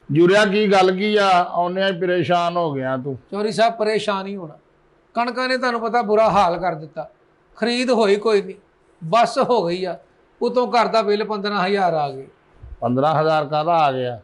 ਜੁਰਿਆ ਕੀ ਗੱਲ ਕੀ ਆ ਆਉਨੇ ਪਰੇਸ਼ਾਨ ਹੋ ਗਿਆ ਤੂੰ। ਚੌਧਰੀ ਸਾਹਿਬ ਪਰੇਸ਼ਾਨ ਹੀ ਹੋਣਾ, ਕਣਕਾਂ ਨੇ ਤੁਹਾਨੂੰ ਪਤਾ ਬੁਰਾ ਹਾਲ ਕਰ ਦਿੱਤਾ। ਖਰੀਦ ਹੋਈ ਕੋਈ ਨਹੀਂ, ਬਸ ਹੋ ਗਈ ਆ। ਉਤੋਂ ਘਰ ਦਾ ਬਿੱਲ 15,000 ਆ ਗਏ। 15,000 ਕਾਹਦਾ ਆ ਗਿਆ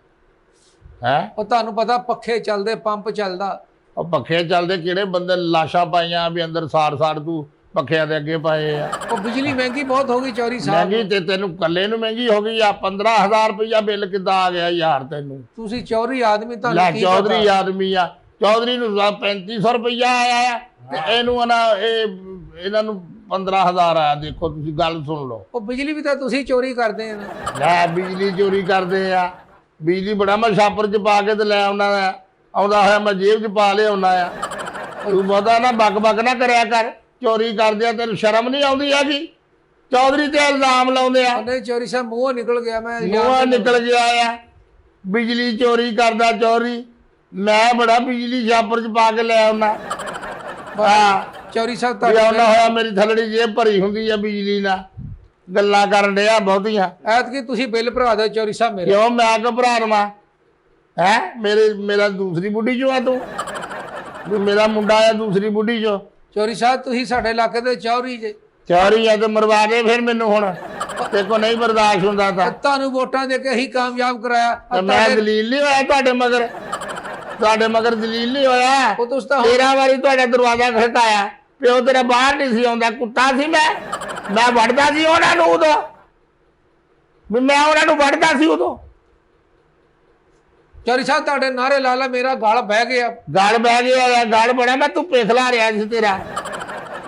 ਹੈ? ਉਹ ਤੁਹਾਨੂੰ ਪਤਾ ਪੱਖੇ ਚੱਲਦੇ, ਪੰਪ ਚੱਲਦਾ। ਉਹ ਪੱਖੇ ਚੱਲਦੇ ਕਿਹੜੇ ਬੰਦੇ ਲਾਸ਼ਾਂ ਪਾਈਆਂ ਵੀ ਅੰਦਰ ਸਾੜ ਤੂੰ ਪੱਖਿਆਂ ਦੇ ਅੱਗੇ ਪਾਏ ਆ। ਉਹ ਬਿਜਲੀ ਮਹਿੰਗੀ ਬਹੁਤ ਹੋ ਗਈ ਚੌਧਰੀ ਸਾਹਿਬ। ਮਹਿੰਗੀ ਤੇ ਤੈਨੂੰ ਕੱਲੇ ਨੂੰ ਮਹਿੰਗੀ ਹੋ ਗਈ ਆ। 15,000 ਰੁਪਇਆ ਬਿੱਲ ਕਿੱਦਾਂ ਆ ਗਿਆ ਯਾਰ ਤੈਨੂੰ? ਤੁਸੀਂ ਚੌਧਰੀ ਆਦਮੀ, ਤੁਹਾਨੂੰ ਲੈ ਕੀ ਚੌਧਰੀ ਪਤਾ? ਆਦਮੀ ਆ, ਚੌਧਰੀ ਨੂੰ 3500 ਰੁਪਇਆ ਆਇਆ ਆ ਤੇ ਇਹਨੂੰ ਨਾ ਇਹਨਾਂ ਨੂੰ 15,000 ਆਇਆ। ਦੇਖੋ ਤੁਸੀਂ ਗੱਲ ਸੁਣ ਲਓ। ਉਹ ਬਿਜਲੀ ਵੀ ਤਾਂ ਤੁਸੀਂ ਚੋਰੀ ਕਰਦੇ ਆ ਨਾ। ਲੈ ਬਿਜਲੀ ਚੋਰੀ ਕਰਦੇ ਆ? ਬਿਜਲੀ ਬੜਾ ਮੈਂ ਛਾਪਰ ਚ ਪਾ ਕੇ ਤੇ ਲੈ ਆਉਂਦਾ ਹੋਇਆ ਮੈਂ ਜੇਬ ਚ ਪਾ ਲਿਆਉਣਾ ਆ। ਤੂੰ ਬਹੁਤਾ ਨਾ ਬਕ ਨਾ ਕਰਿਆ ਕਰ। ਚੋਰੀ ਕਰਦੇ ਆ, ਤੈਨੂੰ ਸ਼ਰਮ ਨਹੀਂ ਆਉਂਦੀ ਹੈਗੀ? ਚੌਧਰੀ ਤੇ ਇਲਜ਼ਾਮ ਲਾਉਂਦੇ ਆ। ਨਹੀਂ ਚੌਧਰੀ ਸਾਹਿਬ ਮੂੰਹੋਂ ਨਿਕਲ ਗਿਆ, ਮੈਂ ਮੂੰਹੋਂ ਨਿਕਲ ਗਿਆ ਆ। ਬਿਜਲੀ ਚੋਰੀ ਕਰਦਾ ਚੋਰੀ। ਮੈਂ ਬੜਾ ਬਿਜਲੀ ਛਾਪਰ ਚ ਪਾ ਕੇ ਲੈ ਆਉਣਾ। ਹਾਂ ਚੌਧਰੀ ਸਾਹਿਬ ਤੇ ਆਉਣਾ ਹੋਇਆ ਮੇਰੀ ਥੱਲੜੀ ਜੇਬ ਭਰੀ ਹੁੰਦੀ ਆ ਬਿਜਲੀ ਨਾਲ। ਗੱਲਾਂ ਕਰਨ ਡਿਆ ਬਹੁਤੀਆਂ। ਐਤਕੀ ਤੁਸੀਂ ਬਿੱਲ ਭਰਾ ਦਿਓ ਚੌਧਰੀ ਸਾਹਿਬ ਮੇਰੇ। ਕਿਉਂ ਮੈਂ ਕਿਉਂ ਭਰਾ ਦਵਾਂ ਹੈ? ਮੇਰਾ ਦੂਸਰੀ ਬੁੱਢੀ ਚੋਂ ਆ ਤੂੰ? ਮੇਰਾ ਮੁੰਡਾ ਆ ਦੂਸਰੀ ਬੁੱਢੀ ਚੋਂ। ਚੌਧਰੀ ਸਾਹਿਬ ਤੁਸੀਂ ਸਾਡੇ ਇਲਾਕੇ ਦੇ ਚੌਧਰੀ ਜੇ। ਚੌਰੀ ਆ ਤੇ ਮਰਵਾ ਦੇ ਫਿਰ ਮੈਨੂੰ। ਹੁਣ ਤੇ ਕੋ ਨਹੀਂ ਬਰਦਾਸ਼ਤ ਹੁੰਦਾ ਤਾਂ ਤੁਹਾਨੂੰ ਵੋਟਾਂ ਦੇ ਕੇ ਹੀ ਕਾਮਯਾਬ ਕਰਾਇਆ। ਮੈਂ ਦਲੀਲ ਨਹੀਂ ਹੋਇਆ ਤੁਹਾਡੇ ਮਗਰ। ਤੁਹਾਡੇ ਮਗਰ ਦਲੀਲ ਨਹੀਂ ਹੋਇਆ। ਉਹ ਤੁਸੀਂ ਤਾਂ 13 ਵਾਰੀ ਤੁਹਾਡਾ ਦਰਵਾਜ਼ਾ ਖੜਕਾਇਆ। ਪਿਓ ਤੇਰਾ ਬਾਹਰ ਨਹੀਂ ਸੀ ਆਉਂਦਾ। ਕੁੱਤਾ ਸੀ ਮੈਂ ਵੜਦਾ ਸੀ ਉਹਨਾਂ ਨੂੰ ਉਦੋਂ। ਮੈਂ ਉਹਨਾਂ ਨੂੰ ਵੜਦਾ ਸੀ ਉਦੋਂ। ਚੌਧਰੀ ਸਾਹਿਬ ਤੁਹਾਡੇ ਨਾਰੇ ਲਾਲਾ ਮੇਰਾ ਗਲ ਬਹਿ ਗਿਆ। ਗਲ ਬਹਿ ਗਿਆ? ਗਲ ਬੜਾ ਮੈਂ ਧੁੱਪੇ ਖਿਲਾ ਰਿਹਾ ਸੀ ਤੇਰਾ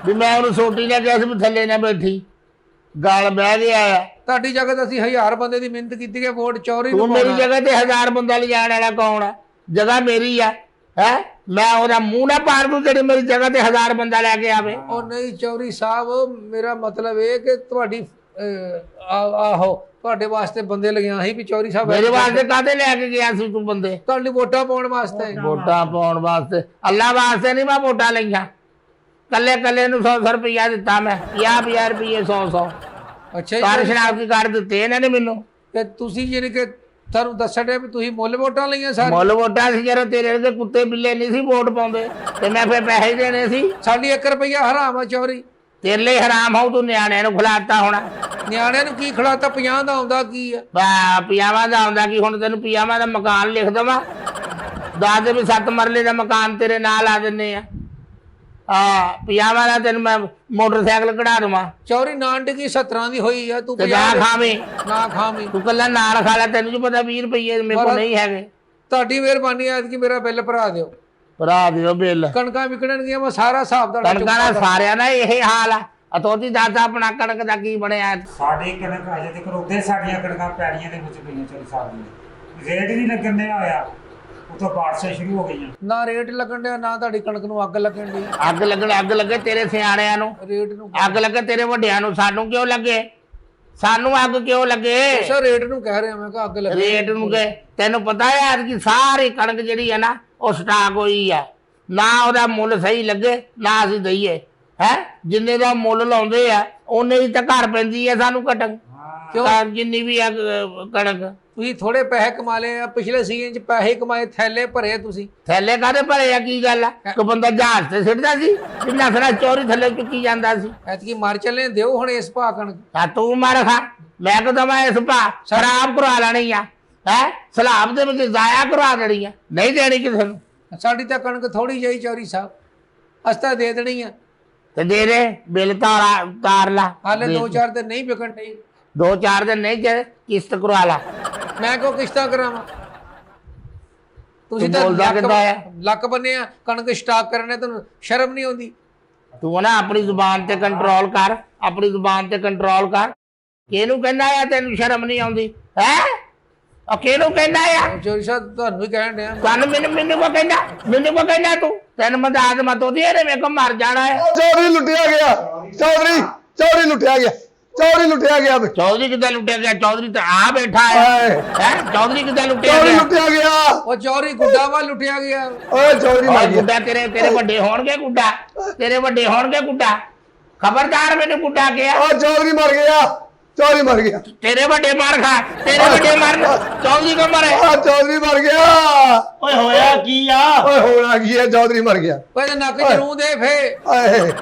ਵੀ ਮੈਂ ਉਹਨੂੰ ਸੋਟੀ ਲੈ ਗਿਆ ਸੀ ਵੀ ਥੱਲੇ ਨਾ ਬੈਠੀ। ਗਲ ਬਹਿ ਗਿਆ ਆ। ਤੁਹਾਡੀ ਜਗ੍ਹਾ ਤੇ ਅਸੀਂ 1000 ਬੰਦੇ ਦੀ ਮਿਹਨਤ ਕੀਤੀ ਕਿ ਵੋਟ ਚੌਧਰੀ ਤੂੰ ਨੂੰ ਮੇਰੀ ਪਾਉਣਾ। ਜਗ੍ਹਾ ਤੇ 1000 ਬੰਦਾ ਲਿਜਾਣ ਵਾਲਾ ਕੌਣ ਆ? ਜਗ੍ਹਾ ਮੇਰੀ ਆ ਹੈ। ਮੈਂ ਉਹਦਾ ਮੂੰਹ ਨਾ ਪਾੜ ਦੂੰ ਜਿਹੜੀ ਮੇਰੀ ਜਗ੍ਹਾ ਤੇ 1000 ਬੰਦਾ ਲੈ ਕੇ ਆਵੇ। ਉਹ ਨਹੀਂ ਚੌਧਰੀ ਸਾਹਿਬ, ਮੇਰਾ ਮਤਲਬ ਇਹ ਕਿ ਤੁਹਾਡੀ ਆਹੋ ਤੁਹਾਡੇ ਵਾਸਤੇ ਬੰਦੇ ਲਗਿਆ ਸੀ ਵੀ ਚੌਧਰੀ ਸਾਹਿਬ ਮੇਰੇ ਵਾਸਤੇ ਕਾਹਦੇ ਲੈ ਕੇ ਗਿਆ ਸੀ ਤੂੰ ਬੰਦੇ? ਤੁਹਾਡੀ ਵੋਟਾਂ ਪਾਉਣ ਵਾਸਤੇ। ਵੋਟਾਂ ਪਾਉਣ ਵਾਸਤੇ? ਅੱਲਾ ਵਾਸਤੇ ਨਹੀਂ ਮੈਂ ਵੋਟਾਂ ਲਈਆਂ। ਕੱਲੇ ਨੂੰ 100 ਰੁਪਇਆ ਦਿੱਤਾ ਮੈਂ। 50 ਰੁਪਏ 100 ਅੱਛਾ ਕਾਰ ਸ਼ਨਾਖਤੀ ਕਾਰਡ ਦਿੱਤੇ ਇਹਨਾਂ ਨੇ ਮੈਨੂੰ। ਤੇ ਤੁਸੀਂ ਜਿਹੜੇ ਕਿ ਤੁਹਾਨੂੰ ਦੱਸਣ ਦੇ ਵੀ ਤੁਸੀਂ ਮੁੱਲ ਵੋਟਾਂ ਲਈਆਂ ਸਾਰੀ। ਮੁੱਲ ਵੋਟਾਂ ਸੀ ਜਦੋਂ ਤੇਰੇ ਵਰਗੇ ਕੁੱਤੇ ਬਿੱਲੇ ਨਹੀਂ ਸੀ ਵੋਟ ਪਾਉਂਦੇ ਤੇ ਮੈਂ ਫਿਰ ਪੈਸੇ ਦੇਣੇ ਸੀ। ਸਾਡੀ 1 ਰੁਪਈਆ ਹਰਾਮ ਆ ਚੌਧਰੀ। ਤੇਰੇ ਲਈ ਹਰਾਮ ਹੋਊ। ਤੂੰ ਨਿਆਣਿਆਂ ਨੂੰ ਖਿਲਾਤਾ ਹੋਣਾ। ਨਿਆਣਿਆਂ ਨੂੰ ਕੀ ਖਿਲਾਤਾ? 50 ਦਾ ਆਉਂਦਾ ਕੀ ਆ? ਪਿਆਵਾਂ ਦਾ ਆਉਂਦਾ ਕੀ? ਹੁਣ ਤੈਨੂੰ ਪਿਆਵਾਂ ਦਾ ਮਕਾਨ ਲਿਖ ਦੇਵਾਂ? ਦੱਸ ਦੇ ਵੀ 7 ਮਰਲੇ ਦਾ ਮਕਾਨ ਤੇਰੇ ਨਾਲ ਆ ਦਿੰਨੇ ਆ। ਪਿਆਵਾਂ ਦਾ ਤੈਨੂੰ ਮੈਂ ਮੋਟਰਸਾਈਕਲ ਕਢਾ ਦਵਾਂ। ਚੌਧਰੀ ਨਾਨਕੀ 17 ਦੀ ਹੋਈ ਆ। ਤੂੰ ਤੇ ਨਾ ਖਾਵੇਂ। ਨਾ ਖਾਵੀਂ। ਤੂੰ ਕੱਲਾ ਨਾਲ ਖਾ ਲੈ। ਤੈਨੂੰ ਜੋ ਪਤਾ 20 ਰੁਪਏ ਮੇਰੇ ਕੋਲ ਨਹੀਂ ਹੈਗੇ। ਤੁਹਾਡੀ ਮਿਹਰਬਾਨੀ ਐ ਕਿ ਮੇਰਾ ਬਿੱਲ ਭਰਾ ਦਿਓ। ਭਰਾ ਦਿਓ ਬਿੱਲ। ਕਣਕਾਂ ਵਿਕਣਗੀਆਂ ਮੈਂ ਸਾਰਾ ਹਿਸਾਬ ਦਾ ਕਣਕਾਂ ਦਾ ਸਾਰਿਆਂ ਦਾ ਇਹ ਹਾਲ ਆ। ਅਤੋਤੀ ਦਾਦਾ ਆਪਣਾ ਕਣਕ ਦਾ ਕੀ ਬਣਿਆ? ਸਾਡੀ ਕਣਕ ਅਜੇ ਤੱਕ ਉੱਥੇ ਸਾਡੀਆਂ ਕਣਕਾਂ ਪੈੜੀਆਂ ਦੇ ਵਿੱਚ ਪਈਆਂ ਚੌਧਰੀ ਸਾਹਿਬ ਦੀ। ਰੇਟ ਨਹੀਂ ਲੱਗਣ ਡਿਆ ਹੋਇਆ। ਉੱਥੋਂ ਬਾਰਿਸ਼ਾਂ ਸ਼ੁਰੂ ਹੋ ਗਈਆਂ। ਨਾ ਰੇਟ ਲੱਗਣ ਡਿਆ ਨਾ ਤੁਹਾਡੀ ਕਣਕ ਨੂੰ ਅੱਗ ਲੱਗਣ ਦੀ। ਅੱਗ ਲੱਗੇ ਤੇਰੇ ਸਿਆਣਿਆਂ ਨੂੰ। ਰੇਟ ਨੂੰ ਅੱਗ ਲੱਗੇ ਤੇਰੇ ਵੱਡਿਆਂ ਨੂੰ। ਸਾਨੂੰ ਕਿਉਂ ਲੱਗੇ? ਸਾਨੂੰ ਅੱਗ ਕਿਉਂ ਲੱਗੇ? ਸਰ ਰੇਟ ਨੂੰ ਕਹਿ ਰਿਹਾ ਮੈਂ ਕਿ ਅੱਗ ਲੱਗੇ। ਰੇਟ ਨੂੰ ਕੇ ਤੈਨੂੰ ਪਤਾ ਹੈ ਕਿ ਸਾਰੀ ਕਣਕ ਜਿਹੜੀ ਹੈ ਨਾ ਉਹ ਸਟਾਕ ਹੋਈ ਆ। ਨਾ ਉਹਦਾ ਮੁੱਲ ਸਹੀ ਲੱਗੇ ਨਾ ਅਸੀਂ ਦਈਏ ਹੈ। ਜਿੰਨੇ ਦਾ ਮੁੱਲ ਲਾਉਂਦੇ ਆ ਉਹਨੇ ਹੀ ਤਾਂ ਘਰ ਪੈਂਦੀ ਹੈ ਸਾਨੂੰ ਕਟਕ। ਕਿਉਂ? ਜਿੰਨੀ ਵੀ ਆ ਕਣਕ। ਤੁਸੀਂ ਥੋੜੇ ਪੈਸੇ ਕਮਾ ਲਏ ਆ। ਪਿਛਲੇ ਸੀਜ਼ਨ ਚ ਪੈਸੇ ਕਮਾਏ, ਥੈਲੇ ਭਰੇ ਤੁਸੀਂ। ਥੈਲੇ ਕਾਹਦੇ ਭਰੇ ਆ? ਕੀ ਗੱਲ ਆ? ਕੋਈ ਬੰਦਾ ਜਹਾਜ਼ ਤੇ ਸਿੱਟਦਾ ਸੀ? ਕਿੰਨਾ ਸਾਰਾ ਚੋਰੀ ਥੱਲੇ ਚੁੱਕੀ ਜਾਂਦਾ ਸੀ। ਐਤਕੀ ਮਰ ਚੱਲੇ, ਦਿਓ ਹੁਣ ਇਸ ਭਾਅ ਕਣਕ। ਆ ਤੂੰ ਮਾਰ ਖਾ। ਮੈਂ ਕੋ ਦਵਾਂ ਇਸ ਭਾਅ? ਖਰਾਬ ਕਰਵਾ ਲੈਣੀ ਆ ਹੈ। ਸਲਾਬ ਦੇ ਵਿੱਚ ਜ਼ਾਇਆ ਕਰਵਾ ਦੇਣੀ ਆ। ਨਹੀਂ ਦੇਣੀ ਕਿਸੇ ਨੂੰ। ਸਾਡੀ ਤਾਂ ਕਣਕ ਥੋੜੀ ਜਿਹੀ ਚੌਧਰੀ ਸਾਹਿਬ, ਅਸੀਂ ਤਾਂ ਦੇ ਦੇਣੀ ਆ। ਤੇ ਦੇ ਦੇ ਬਿੱਲ ਤਾਰ ਲਾ। ਹਾਲੇ 2-4 ਦਿਨ ਨਹੀਂ ਵਿਕਣ ਡਈ। 2-4 ਦਿਨ ਨਹੀਂ ਜੇ ਕਿਸ਼ਤ ਕਰਵਾ ਲਾ। ਮੈਂ ਕਿਉਂ ਕਿਸ਼ਤਾਂ ਕਰਾਵਾਂ? ਤੁਸੀਂ ਤਾਂ ਬੋਲਦਾ ਕਿੱਦਾਂ ਆ? ਲੱਕ ਬੰਨੇ ਆ ਕਣਕ ਸਟਾਕ ਕਰਨੇ। ਤੁਹਾਨੂੰ ਸ਼ਰਮ ਨਹੀਂ ਆਉਂਦੀ? ਤੂੰ ਨਾ ਆਪਣੀ ਜ਼ੁਬਾਨ ਤੇ ਕੰਟਰੋਲ ਕਰ। ਆਪਣੀ ਜ਼ੁਬਾਨ ਤੇ ਕੰਟਰੋਲ ਕਰ। ਕਿਹਨੂੰ ਕਹਿੰਦਾ ਆ ਤੈਨੂੰ ਸ਼ਰਮ ਨਹੀਂ ਆਉਂਦੀ ਹੈ? ਕਿਹਨੂੰ ਕਹਿੰਦਾ ਆ? ਚੌਧਰੀ ਸਾਹਿਬ ਤੁਹਾਨੂੰ ਵੀ ਕਹਿਣ ਡਿਆ। ਤੁਹਾਨੂੰ ਮੈਨੂੰ ਕੋ ਕਹਿੰਦਾ? ਮੈਨੂੰ ਕੋ ਕਹਿੰਦਾ ਤੂੰ? ਤੈਨੂੰ ਮੈਂ ਦਾਦ ਮਤ ਉਹਦੀ ਇਹਨੇ ਮੇਰੇ ਕੋ ਮਰ ਜਾਣਾ ਹੈ। ਚੌਧਰੀ ਲੁੱਟਿਆ ਗਿਆ। ਚੌਧਰੀ ਲੁੱਟਿਆ ਗਿਆ। ਚੌਧਰੀ ਲੁੱਟਿਆ ਗਿਆ। ਚੌਧਰੀ ਕਿੱਦਾਂ ਲੁੱਟਿਆ ਗਿਆ? ਚੌਧਰੀ ਤਾਂ ਆ ਬੈਠਾ ਹੈ। ਚੌਧਰੀ ਕਿੱਦਾਂ ਲੁੱਟਿਆ ਚੌਧਰੀ ਗਿਆ? ਲੁੱਟਿਆ ਗਿਆ। ਉਹ ਚੌਧਰੀ ਗੁੱਡਾ ਵਾ ਲੁੱਟਿਆ ਗਿਆ। ਓਏ ਚੌਧਰੀ ਮਰ ਗਿਆ। ਗੁੱਡਾ ਤੇਰੇ ਵੱਡੇ ਹੋਣਗੇ। ਗੁੱਡਾ ਤੇਰੇ ਵੱਡੇ ਹੋਣਗੇ। ਗੁੱਡਾ ਖਬਰਦਾਰ ਮੈਨੂੰ ਗੁੱਡਾ ਗਿਆ। ਓ ਚੌਧਰੀ ਮਰ ਗਿਆ। ਚੌਧਰੀ ਮਰ ਗਿਆ ਤੇਰੇ ਵੱਡੇ ਮਾਰ ਖਾ, ਤੇਰੇ ਵੱਡੇ ਮਾਰ ਚੌਧਰੀ ਕੋ ਮਰੇ। ਆ ਚੌਧਰੀ ਮਰ ਗਿਆ ਓਏ ਹੋਇਆ ਕੀ ਆ? ਓਏ ਹੋਣਾ ਕੀ ਹੈ ਚੌਧਰੀ ਮਰ ਗਿਆ ਓਏ ਨੱਕ ਜਰੂ ਦੇ ਫੇ ਆਏ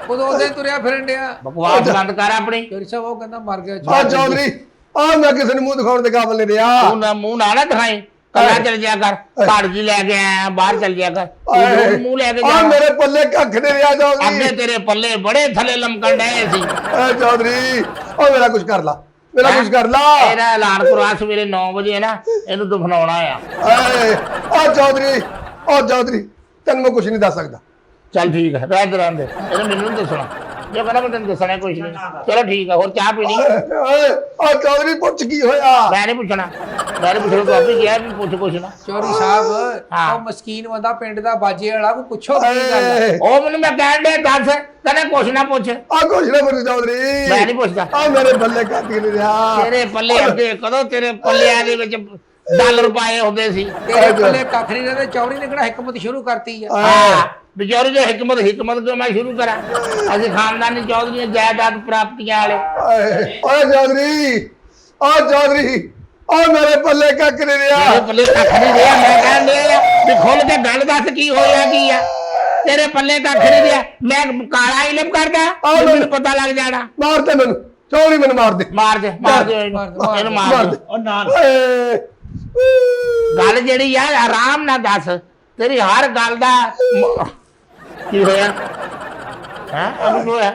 ਉਦੋਂ ਉਹਦੇ ਤੁਰਿਆ ਫਿਰਨ ਡਿਆ। ਬਕਵਾਸ ਬੰਦ ਕਰ ਆਪਣੀ। ਚੋਰੀ ਸਾਹਿਬ ਉਹ ਕਹਿੰਦਾ ਮਰ ਗਿਆ ਆ ਚੌਧਰੀ ਆ ਮੈਂ ਕਿਸੇ ਨੂੰ ਮੂੰਹ ਦਿਖਾਉਣ ਦੇ ਕਾਬਲ ਨਹੀਂ ਰਿਹਾ ਤੂੰ ਨਾ ਮੂੰਹ ਨਾ ਦਿਖਾਈ, ਕੱਲਾ ਚਲ ਜਾ ਕਰ। ਘਰ ਜੀ ਲੈ ਕੇ ਆਇਆ, ਬਾਹਰ ਚਲ ਜਾ ਕਰ। ਤੂੰ ਜ਼ਰੂਰ ਮੂੰਹ ਲੈ ਕੇ ਆ ਜਾ। ਮੇਰੇ ਪੱਲੇ ਕੱਖ ਨਹੀਂ ਰਿਹਾ ਚੌਧਰੀ ਅੱਗੇ ਤੇਰੇ ਪੱਲੇ ਬੜੇ ਥੱਲੇ ਲਮਕਣ ਡਏ ਸੀ। ਆ ਚੌਧਰੀ ਓ ਮੇਰਾ ਕੁਝ ਕਰ ਲਾ, ਮੇਰਾ ਕੁਝ ਕਰ ਲਾ। ਤੇਰਾ ਐਲਾਨ ਕਰਵਾ ਸਵੇਰੇ 9 ਵਜੇ ਨਾ, ਇਹਨੂੰ ਦਫਨਾਉਣਾ ਆ। ਆਏ ਆ ਚੌਧਰੀ ਤੈਨੂੰ ਮੈਂ ਕੁਝ ਨਹੀਂ ਦੱਸ ਸਕਦਾ। ਚੱਲ ਠੀਕ ਹੈ, ਰਹਿ ਰਹਿੰਦੇ ਇਹਨੇ ਮੈਨੂੰ ਨੀ ਦੱਸਣਾ। ਜੋ ਕਹਿੰਦਾ ਮੈਂ ਤੈਨੂੰ ਦੱਸਣਾ ਕੁਝ ਨਹੀਂ। ਚਲੋ ਠੀਕ ਹੈ, ਹੋਰ ਚਾਹ ਪੀਣੀ? ਆ ਚੌਧਰੀ ਪੁੱਛ ਕੀ ਹੋਇਆ? ਮੈਂ ਨਹੀਂ ਪੁੱਛਣਾ, ਮੈਂ ਨਹੀਂ ਪੁੱਛਣਾ। ਤੂੰ ਆਪੇ ਕਿਹਾ ਵੀ ਪੁੱਛ ਕੁਛ ਨਾ। ਚੋਰੀ ਸਾਹਿਬ ਹਾਂ। ਉਹ ਮਸਕੀਨ ਬੰਦਾ ਪਿੰਡ ਦਾ ਬਾਜੇ ਵਾਲਾ ਕੋ ਪੁੱਛੋ ਕੀ ਗੱਲ ਆ? ਆਏ, ਉਹ ਮੈਨੂੰ ਮੈਂ ਕਹਿਣ ਦੇ ਦੱਸ, ਕਹਿੰਦਾ ਕੁਛ ਨਾ ਪੁੱਛ। ਆ ਕੁਛ ਨਾ ਪੁੱਛ ਚੌਧਰੀ। ਮੈਂ ਨਹੀਂ ਪੁੱਛਦਾ। ਆ ਮੇਰੇ ਪੱਲੇ ਕੱਖ ਨਹੀਂ ਰਿਹਾ। ਤੇਰੇ ਪੱਲੇ ਅੱਗੇ ਕਦੋਂ ਤੇਰੇ ਪੱਲਿਆਂ ਦੇ ਵਿੱਚ ਡਾਲਰ ਪਾਏ ਹੁੰਦੇ ਸੀ। ਤੇਰੇ ਪੱਲੇ ਕੱਖ ਨਹੀਂ ਰਹਿੰਦੇ। ਚੌਰੀ ਨੇ ਕਿਹੜਾ ਹਕਮਤ ਸ਼ੁਰੂ ਕਰਤੀ ਆ? ਹਾਂ, ਵਿਚਾਰੀ ਜੋ ਹਕਮਤ ਕਿਉਂ ਮੈਂ ਸ਼ੁਰੂ ਕਰਾਂ? ਅਸੀਂ ਖਾਨਦਾਨੀ ਚੌਧਰੀਆਂ ਜਾਇਦਾਦ ਪ੍ਰਾਪਤੀਆਂ ਵਾਲੇ। ਓਏ ਚੌਧਰੀ ਆ ਮੇਰੇ ਪੱਲੇ ਕੱਖ ਨਹੀਂ ਰਿਹਾ। ਤੇਰੇ ਪੱਲੇ ਕੱਖ ਨਹੀਂ ਰਿਹਾ। ਮੈਂ ਕਹਿੰਦੇ ਵੀ ਖੁੱਲ ਕੇ ਗੱਲ ਦੱਸ ਕੀ ਹੋਇਆ ਕੀ ਆ? ਤੇਰੇ ਪੱਲੇ ਕੱਖ ਨਹੀਂ ਰਿਹਾ। ਮੈਂ ਕਾਲਾ ਇਲਮ ਕਰਦਾ, ਮੈਨੂੰ ਪਤਾ ਲੱਗ ਜਾਣਾ। ਮਾਰ ਦੇ ਮੈਨੂੰ ਚੌਧਰੀ, ਮੈਨੂੰ ਮਾਰ ਦੇ ਮਾਰ ਦੇ ਇਹਨੂੰ ਮਾਰ ਦੇ। ਓ ਨਾ ਓਏ ਗੱਲ ਜਿਹੜੀ ਆ ਆਰਾਮ ਨਾਲ ਦੱਸ। ਤੇਰੀ ਹਰ ਗੱਲ ਦਾ ਕੀ ਹੋਇਆ? ਹਾਂ, ਇਹਨੂੰ ਕੀ ਹੋਇਆ?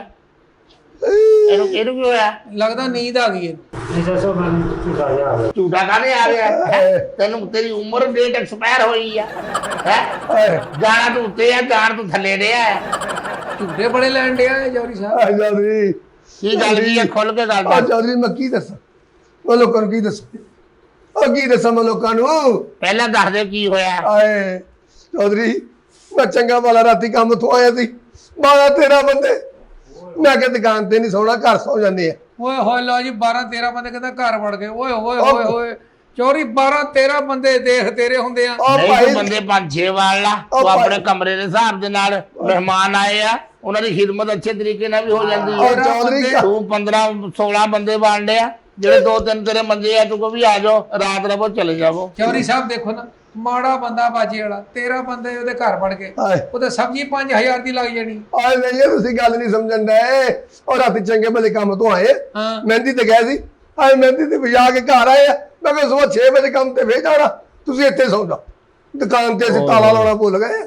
ਇਹਨੂੰ ਕੀ ਹੋਇਆ? ਲੱਗਦਾ ਨੀਂਦ ਆ ਗਈ ਹੈ। ਨਹੀਂ ਦੱਸੋ ਮੈਨੂੰ ਝੂਠਾ ਜਿਹਾ ਆ ਗਿਆ। ਝੂਠਾ ਕਾਹਦੇ ਆ ਗਿਆ? ਹੈਂ? ਤੈਨੂੰ ਤੇਰੀ ਉਮਰ ਡੇਟ ਐਕਸਪਾਇਰ ਹੋਈ ਆ। ਹੈ ਓਏ ਜਾਣਾ ਤੂੰ ਉੱਤੇ ਆ, ਜਾਣ ਤੂੰ ਥੱਲੇ ਦੇ ਆ। ਝੂਠੇ ਬੜੇ ਲੈਣ ਡਿਆ ਇਹ ਚੌਰੀ ਸਾਹਿਬ। ਆ ਚੌਧਰੀ ਕੀ ਗੱਲ ਕੀ ਆ? ਖੁੱਲ ਕੇ ਗੱਲ ਆ ਦੱਸ। ਚੌਧਰੀ ਮੈਂ ਕੀ ਦੱਸਾਂ? ਮੈਂ ਲੋਕਾਂ ਨੂੰ ਕੀ ਦੱਸਾਂ? ਉਹ ਕੀ ਦੱਸਾਂ ਮੈਂ ਲੋਕਾਂ ਨੂੰ? ਪਹਿਲਾਂ ਦੱਸ ਦੇ ਕੀ ਹੋਇਆ। ਆਏ ਚੌਧਰੀ ਮੈਂ ਚੰਗਾ ਵਾਲਾ ਰਾਤੀ ਕੰਮ ਤੋਂ ਆਇਆ ਸੀ, 12-13 ਬੰਦੇ। ਮੈਂ ਕਿਹਾ ਦੁਕਾਨ ਤੇ ਨਹੀਂ ਸੌਣਾ, ਘਰ ਸੌ ਜਾਂਦੇ ਆ। ਓਏ ਹੋਏ ਲਓ ਜੀ 12-13 ਬੰਦੇ ਕਹਿੰਦਾ ਘਰ ਵੜ ਗਏ। ਓਏ ਹੋਏ ਹੋਏ ਹੋਏ ਚੋਰੀ 12-13 ਬੰਦੇ ਦੇਖ ਤੇਰੇ ਹੁੰਦੇ ਆ। ਉਹ ਨਹੀਂ ਭਾਈ ਤੂੰ ਬੰਦੇ 5-6 ਵਾਲ ਲਾ। ਉਹ ਤੂੰ ਆਪਣੇ ਭਾਈ- ਕਮਰੇ ਦੇ ਹਿਸਾਬ ਦੇ ਨਾਲ ਮਹਿਮਾਨ ਆਏ ਆ, ਉਹਨਾਂ ਦੀ ਖਿਦਮਤ ਅੱਛੇ ਤਰੀਕੇ ਨਾਲ ਵੀ ਹੋ ਜਾਂਦੀ ਉਹ ਹੈ। ਚੌਧਰੀ ਤੂੰ 15-16 ਬੰਦੇ ਬਾਂਡੇ ਆ, ਜਿਹੜੇ 2-3 ਤੇਰੇ ਮੰਜੇ ਆ, ਤੂੰ ਕੋ ਵੀ ਆ ਜਾਓ, ਰਾਤ ਰਵੋ, ਚਲੇ ਜਾਵੋ। ਚੌਰੀ ਸਾਹਿਬ ਦੇਖੋ ਨਾ, ਮਾੜਾ ਬੰਦਾ ਬਾਜੇ ਵਾਲਾ 13 ਬੰਦੇ ਉਹਦੇ ਘਰ ਵੜ ਗਏ। ਆਏ ਉਹਦੇ ਸਬਜ਼ੀ 5000 ਦੀ ਲੱਗ ਜਾਣੀ। ਆਏ ਨਹੀਂ ਇਹ ਤੁਸੀਂ ਗੱਲ ਨਹੀਂ ਸਮਝਣ ਡਏ। ਉਹ ਰਾਤੀ ਚੰਗੇ ਭਲੇ ਕੰਮ ਤੋਂ ਆਏ, ਹਾਂ। ਮਹਿੰਦੀ ਤੇ ਗਏ ਸੀ। ਆਏ ਮਹਿੰਦੀ ਤੇ ਵਜਾ ਕੇ ਘਰ ਆਏ ਆ। ਮੈਂ ਕਿਹਾ ਸਵੇਰ 6 ਵਜੇ ਕੰਮ ਤੇ ਵੇ ਜਾਣਾ, ਤੁਸੀਂ ਇੱਥੇ ਸੌਂ ਜਾਓ। ਦੁਕਾਨ ਤੇ ਅਸੀਂ ਤਾਲਾ ਲਾਉਣਾ ਭੁੱਲ ਗਏ।